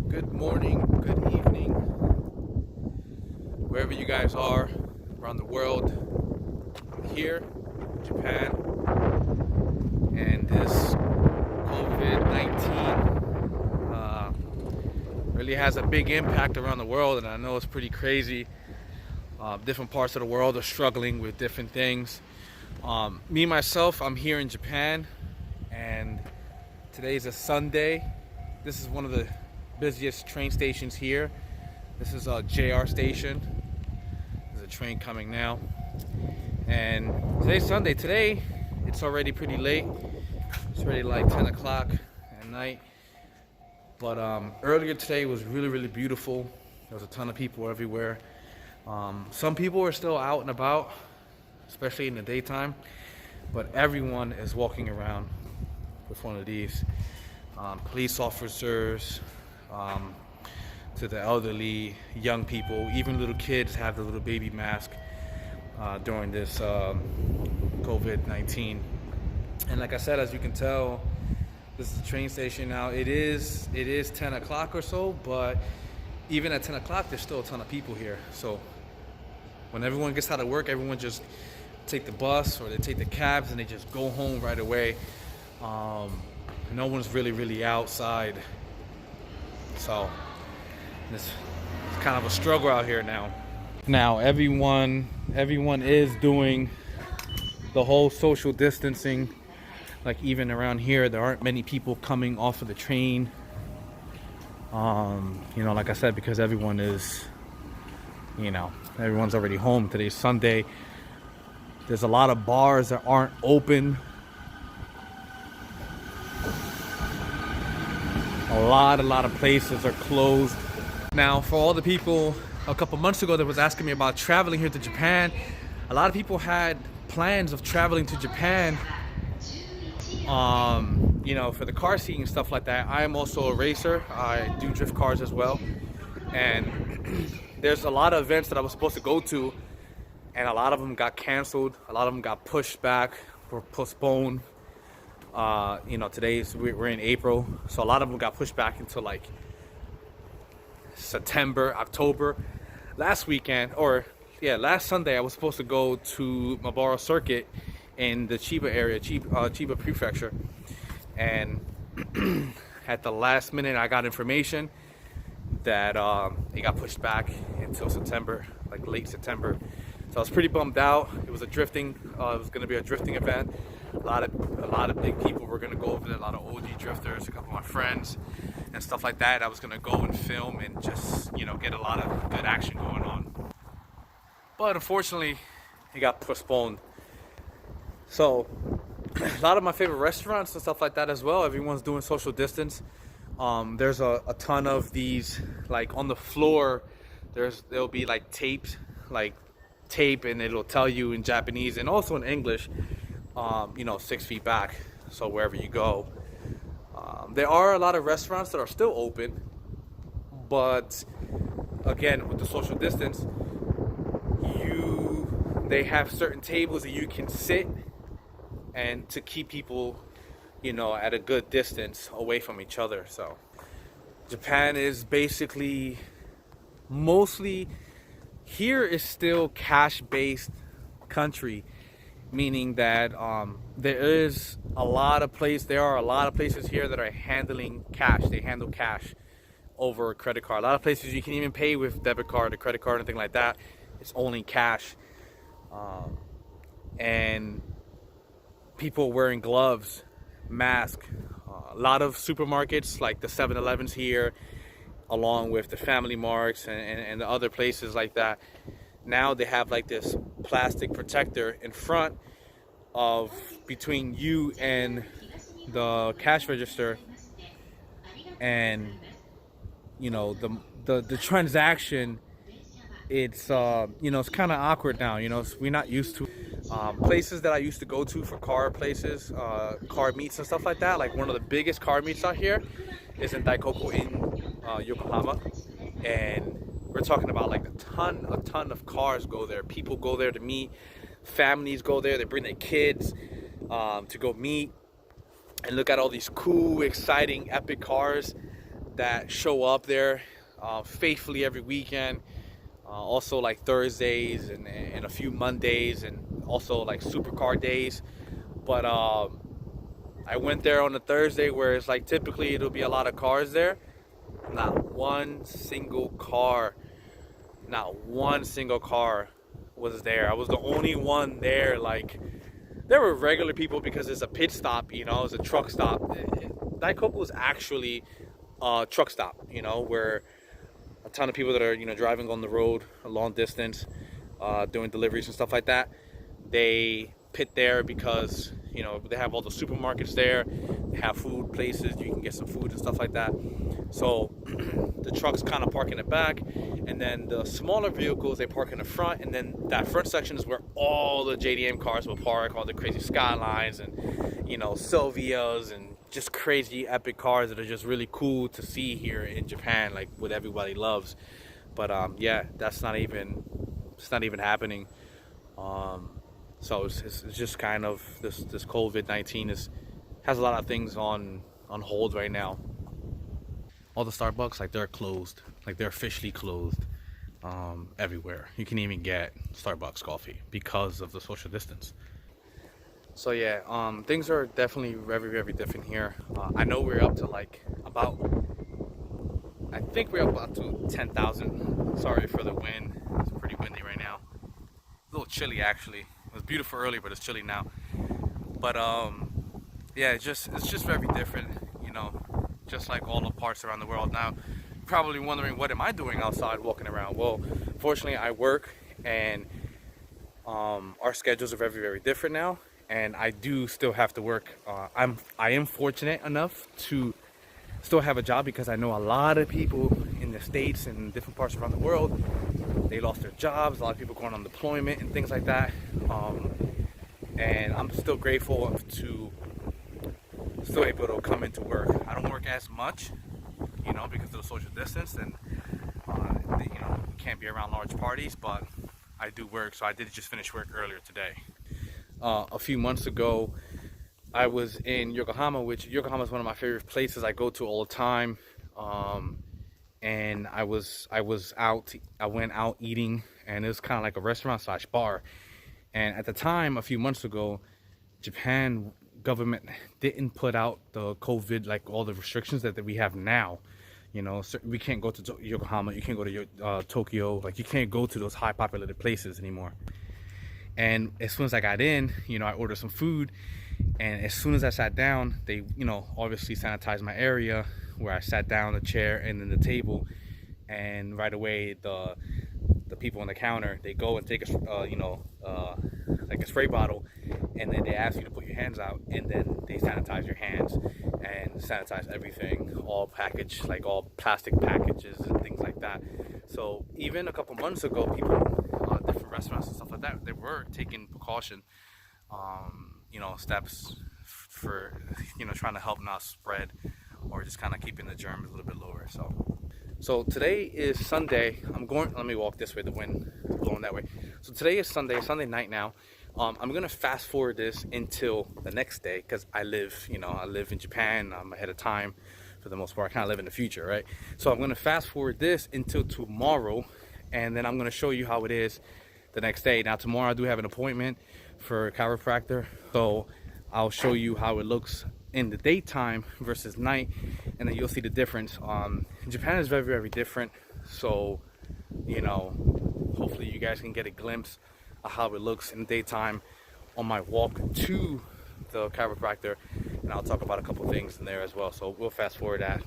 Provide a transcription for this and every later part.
Good morning, good evening, wherever you guys are around the world. I'm here in Japan, and this COVID-19 really has a big impact around the world, and I know it's pretty crazy. Different parts of the world are struggling with different things. Me, myself, I'm here in Japan, and today's a Sunday. This is one of the busiest train stations here. This is a JR station. There's a train coming now. And today's Sunday. Today, it's already pretty late. It's already like 10 o'clock at night. But earlier today was really beautiful. There was a ton of people everywhere. Some people are still out and about, especially in the daytime. But everyone is walking around with one of these. Police officers, to the elderly, young people, even little kids have the little baby mask during this COVID-19. And like I said, as you can tell, this is a train station now. It is 10 o'clock or so, but even at 10 o'clock, there's still a ton of people here. So when everyone gets out of work, everyone just take the bus or they take the cabs and they just go home right away. No one's really outside. So it's kind of a struggle out here now. Now everyone is doing the whole social distancing. Like even around here, there aren't many people coming off of the train. Like I said, because everyone is, everyone's already home. Today's Sunday. There's a lot of bars that aren't open. A lot of places are closed. Now, for all the people a couple months ago that was asking me about traveling here to Japan, a lot of people had plans of traveling to Japan, for the car seat and stuff like that. I am also a racer. I do drift cars as well. And there's a lot of events that I was supposed to go to, and a lot of them got canceled. A lot of them got pushed back or postponed. We're in April, so a lot of them got pushed back into like September, October. Last Sunday I was supposed to go to Mabaro Circuit in the Chiba area, Chiba Prefecture, and at the last minute I got information that it got pushed back until September, like late September. So I was pretty bummed out. It was it was going to be a drifting event. A lot of big people were going to go over there. A lot of OG drifters, a couple of my friends, and stuff like that. I was going to go and film and just, get a lot of good action going on. But unfortunately, it got postponed. So a lot of my favorite restaurants and stuff like that as well, everyone's doing social distance. There's a ton of these, like on the floor, there'll be like tape, and it'll tell you in Japanese and also in English, 6 feet back. So wherever you go, there are a lot of restaurants that are still open, but again, with the social distance, they have certain tables that you can sit and to keep people, at a good distance away from each other. So Japan is basically mostly, here is still cash-based country, meaning that there are a lot of places here that are handling cash. They handle cash over a credit card. A lot of places you can even pay with debit card or credit card, anything like that. It's only cash. And people wearing gloves, masks. A lot of supermarkets like the 7-Elevens here, along with the Family Marts and the other places like that, now they have like this plastic protector in front of between you and the cash register, and the transaction, it's it's kind of awkward now. We're not used to places that I used to go to for car places, car meets and stuff like that. Like one of the biggest car meets out here is in Daikoku in Yokohama, and we're talking about like a ton of cars go there. People go there to meet, families go there, they bring their kids to go meet and look at all these cool, exciting, epic cars that show up there faithfully every weekend. Also like Thursdays and a few Mondays, and also like supercar days. But I went there on a Thursday where it's like typically it'll be a lot of cars there. Not one single car, not one single car was there. I was the only one there. Like, there were regular people because it's a pit stop, you know, it's a truck stop. Daikoku was actually a truck stop, you know, where a ton of people that are, you know, driving on the road a long distance, doing deliveries and stuff like that, they pit there because, you know, they have all the supermarkets there, they have food places, you can get some food and stuff like that. So the trucks kind of park in the back, and then the smaller vehicles, they park in the front, and then that front section is where all the JDM cars will park, all the crazy Skylines and, you know, Sylvias and just crazy epic cars that are just really cool to see here in Japan, like what everybody loves. But yeah, it's not even happening. So it's just kind of this COVID-19 has a lot of things on hold right now. All the Starbucks, like, they're closed, like they're officially closed everywhere. You can even get Starbucks coffee because of the social distance. So yeah, things are definitely very, very different here. I know we're up to like I think we're up to 10,000. Sorry for the wind. It's pretty windy right now. A little chilly actually. It was beautiful earlier, but it's chilly now. But yeah, it's just very different, you know, just like all the parts around the world. Now, you're probably wondering, what am I doing outside walking around? Well, fortunately I work, and our schedules are very, very different now, and I do still have to work. I am fortunate enough to still have a job because I know a lot of people in the States and different parts around the world, they lost their jobs, a lot of people going on deployment and things like that. And I'm still grateful to still able to come into work. I don't work as much, you know, because of the social distance, and you know, can't be around large parties, but I do work. So I did just finish work earlier today. A few months ago, I was in Yokohama, which Yokohama is one of my favorite places I go to all the time. And I went out eating, and it was kind of like a restaurant slash bar. And at the time, a few months ago, Japan government didn't put out the COVID, like all the restrictions that we have now. You know, so we can't go to Yokohama, you can't go to Tokyo, like you can't go to those high populated places anymore. And as soon as I got in, you know, I ordered some food, and as soon as I sat down, they, you know, obviously sanitized my area where I sat down, the chair and then the table, and right away the people on the counter, they go and take a like a spray bottle, and then they ask you to put your hands out, and then they sanitize your hands and sanitize everything, all packaged, like all plastic packages and things like that. So even a couple months ago, people, different restaurants and stuff like that, they were taking precaution, you know, steps for, you know, trying to help not spread, or just kind of keeping the germs a little bit lower. So today is Sunday. Let me walk this way, the wind is blowing that way. So today is Sunday night now. I'm gonna fast forward this until the next day, because I live in Japan. I'm ahead of time for the most part. I kind of live in the future, right? So I'm gonna fast forward this until tomorrow, and then I'm gonna show you how it is the next day. Now tomorrow I do have an appointment for a chiropractor, so I'll show you how it looks in the daytime versus night, and then you'll see the difference. Japan is very, very different, so, you know, hopefully you guys can get a glimpse of how it looks in the daytime on my walk to the chiropractor, and I'll talk about a couple things in there as well. So we'll fast forward that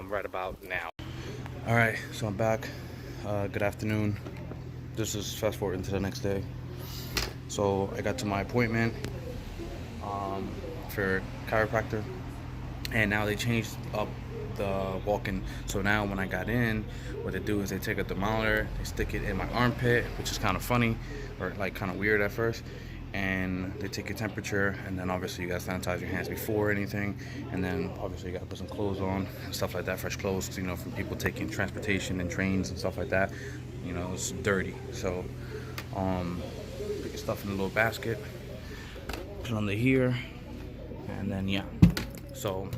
right about now. All right, so I'm back. Good afternoon. This is fast forward into the next day. So I got to my appointment for chiropractor, and now they changed up the walk-in. So now when I got in, what they do is they take a thermometer, they stick it in my armpit, which is kind of funny, or like kind of weird at first, and they take your temperature, and then obviously you gotta sanitize your hands before anything, and then obviously you gotta put some clothes on and stuff like that, fresh clothes, 'cause, you know, from people taking transportation and trains and stuff like that, you know, it's dirty. So put your stuff in a little basket, put it under here, and then yeah. So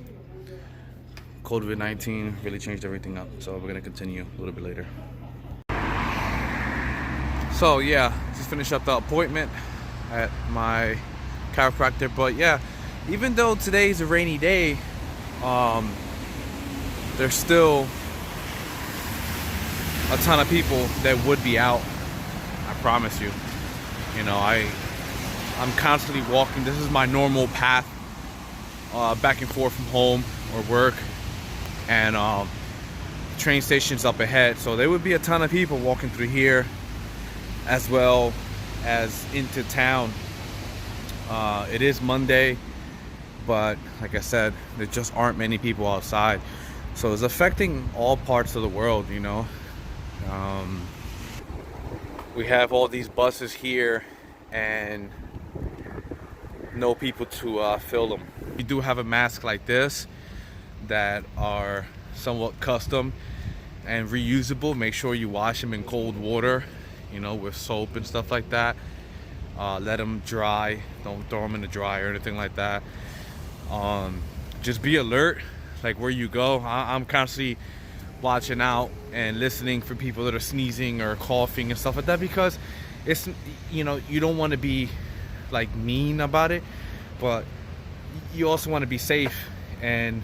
COVID-19 really changed everything up. So we're gonna continue a little bit later. So yeah, just finished up the appointment at my chiropractor. But yeah, even though today's a rainy day, there's still a ton of people that would be out. I promise you. You know, I'm constantly walking. This is my normal path back and forth from home or work, and the train station's up ahead, so there would be a ton of people walking through here as well as into town. It is Monday, but like I said, there just aren't many people outside, so it's affecting all parts of the world, you know. We have all these buses here and no people to fill them. We do have a mask like this that are somewhat custom and reusable. Make sure you wash them in cold water, you know, with soap and stuff like that. Let them dry. Don't throw them in the dryer or anything like that. Just be alert, like where you go. I'm constantly watching out and listening for people that are sneezing or coughing and stuff like that, because it's, you know, you don't want to be like mean about it, but you also want to be safe. And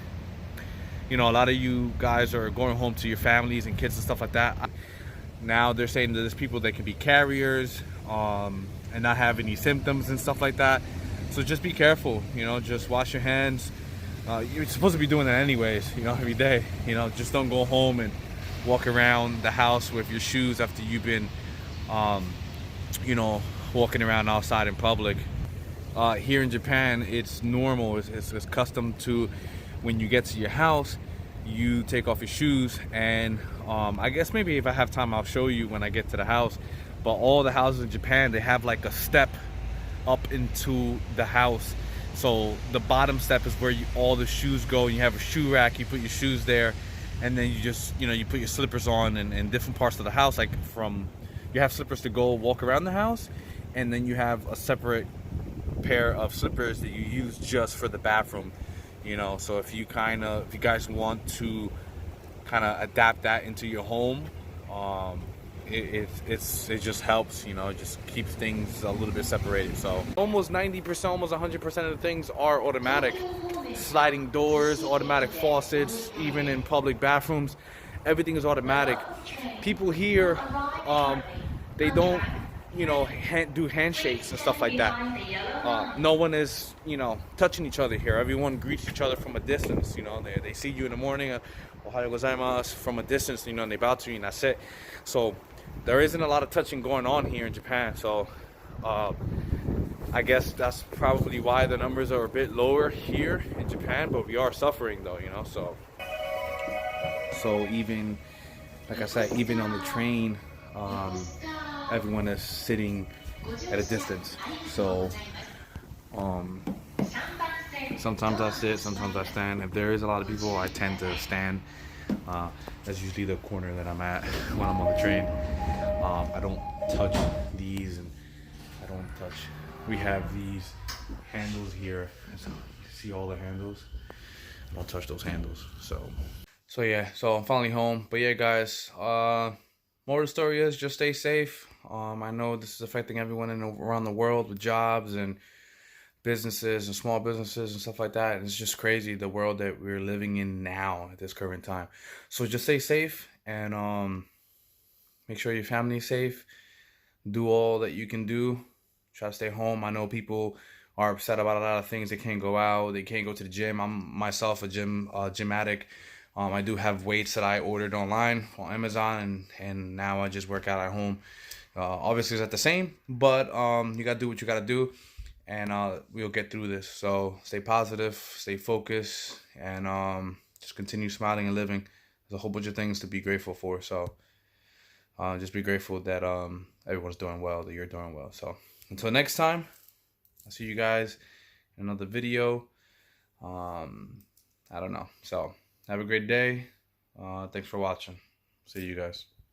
you know, a lot of you guys are going home to your families and kids and stuff like that. Now they're saying that there's people that can be carriers and not have any symptoms and stuff like that. So just be careful, you know, just wash your hands. You're supposed to be doing that anyways, you know, every day. You know, just don't go home and walk around the house with your shoes after you've been, you know, walking around outside in public. Here in Japan, it's normal, it's custom to, when you get to your house, you take off your shoes. And I guess maybe if I have time, I'll show you when I get to the house. But all the houses in Japan, they have like a step up into the house. So the bottom step is where all the shoes go, and you have a shoe rack, you put your shoes there, and then you just, you know, you put your slippers on in different parts of the house. Like you have slippers to go walk around the house, and then you have a separate pair of slippers that you use just for the bathroom, you know. So if you guys want to kind of adapt that into your home, it just helps, you know. It just keeps things a little bit separated. So almost 90%, almost 100% of the things are automatic. Sliding doors, automatic faucets, even in public bathrooms, everything is automatic. People here, they don't, you know, do handshakes and stuff like that. No one is, you know, touching each other here. Everyone greets each other from a distance. You know, they see you in the morning, Ohayo gozaimasu, from a distance, you know, and they bow to you, and that's it. So there isn't a lot of touching going on here in Japan. So I guess that's probably why the numbers are a bit lower here in Japan, but we are suffering though, you know. So even, like I said, even on the train, everyone is sitting at a distance. So sometimes I sit, sometimes I stand. If there is a lot of people, I tend to stand. That's usually the corner that I'm at when I'm on the train. I don't touch these, and I don't touch. We have these handles here. So you see all the handles. I don't touch those handles. So yeah. So I'm finally home. But yeah, guys. More of the story is just stay safe. I know this is affecting everyone around the world with jobs and businesses and small businesses and stuff like that. And it's just crazy, the world that we're living in now at this current time. So just stay safe, and make sure your family's safe. Do all that you can do. Try to stay home. I know people are upset about a lot of things. They can't go out. They can't go to the gym. I'm myself a gym addict. I do have weights that I ordered online on Amazon, and now I just work out at home. Obviously, it's not the same, but you gotta do what you gotta do, and we'll get through this. So stay positive, stay focused, and just continue smiling and living. There's a whole bunch of things to be grateful for. So just be grateful that everyone's doing well, that you're doing well. So until next time, I'll see you guys in another video. I don't know. So have a great day. Thanks for watching. See you guys.